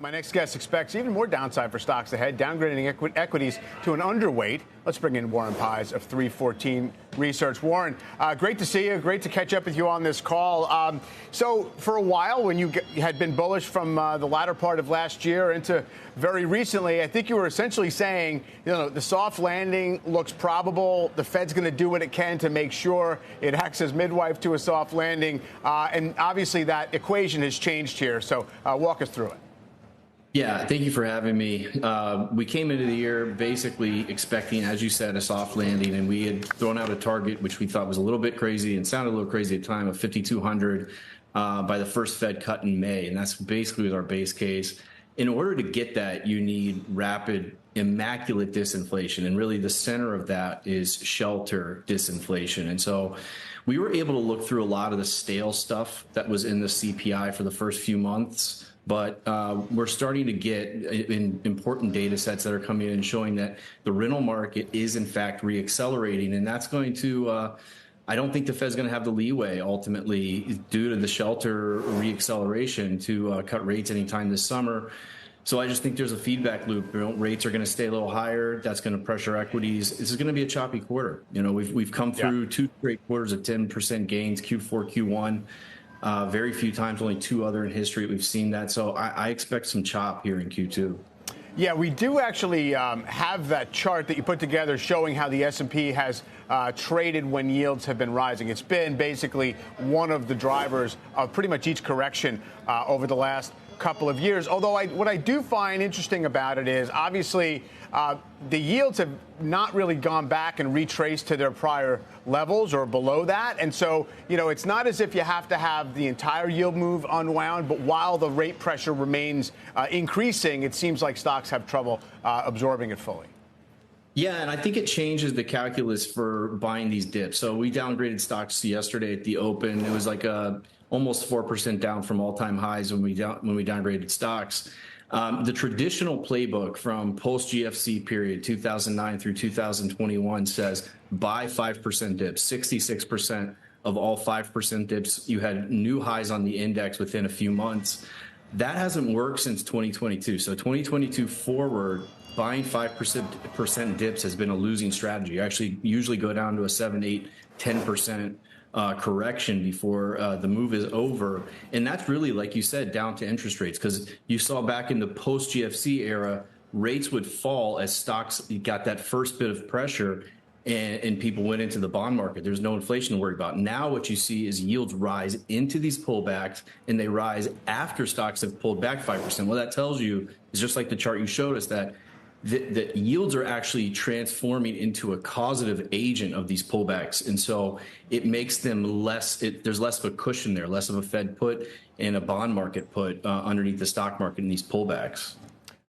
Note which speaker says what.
Speaker 1: My next guest expects even more downside for stocks ahead, downgrading equities to an underweight. Let's bring in Warren Pies of 314 Research. Warren, great to see you. Great to catch up with you on this call. So for a while, when you had been bullish from the latter part of last year into very recently, I think you were essentially saying, the soft landing looks probable. The Fed's going to do what it can to make sure it acts as midwife to a soft landing. And obviously that equation has changed here. So walk us through it.
Speaker 2: Yeah, thank you for having me. We came into the year basically expecting, as you said, a soft landing, and we had thrown out a target which we thought was a little bit crazy and sounded a little crazy at the time of 5,200 by the first Fed cut in May, and that's basically our base case. In order to get that, you need rapid, immaculate disinflation, and really the center of that is shelter disinflation. And so we were able to look through a lot of the stale stuff that was in the CPI for the first few months. But we're starting to get important data sets that are coming in and showing that the rental market is, in fact, reaccelerating. And that's going to, I don't think the Fed's going to have the leeway ultimately due to the shelter reacceleration to cut rates anytime this summer. So I just think there's a feedback loop. Rates are going to stay a little higher. That's going to pressure equities. This is going to be a choppy quarter. We've come through 2 straight quarters of 10% gains, Q4, Q1. Very few times, only 2 other in history we've seen that. So I expect some chop here in Q2.
Speaker 1: Yeah, we do actually have that chart that you put together showing how the S&P has traded when yields have been rising. It's been basically one of the drivers of pretty much each correction over the last couple of years. Although what I do find interesting about it is obviously the yields have not really gone back and retraced to their prior levels or below that. And so, it's not as if you have to have the entire yield move unwound, but while the rate pressure remains increasing, it seems like stocks have trouble absorbing it fully.
Speaker 2: Yeah, and I think it changes the calculus for buying these dips. So we downgraded stocks yesterday at the open. It was like almost 4% down from all-time highs when we downgraded stocks. The traditional playbook from post-GFC period, 2009 through 2021, says buy 5% dips. 66% of all 5% dips, you had new highs on the index within a few months. That hasn't worked since 2022. So 2022 forward, buying 5% dips has been a losing strategy. You actually usually go down to a 7, 8, 10% correction before the move is over. And that's really, like you said, down to interest rates, because you saw back in the post-GFC era, rates would fall as stocks got that first bit of pressure and people went into the bond market. There's no inflation to worry about. Now what you see is yields rise into these pullbacks, and they rise after stocks have pulled back 5%. What that tells you is, just like the chart you showed us, that the yields are actually transforming into a causative agent of these pullbacks. And so it makes them there's less of a cushion there, less of a Fed put and a bond market put underneath the stock market in these pullbacks.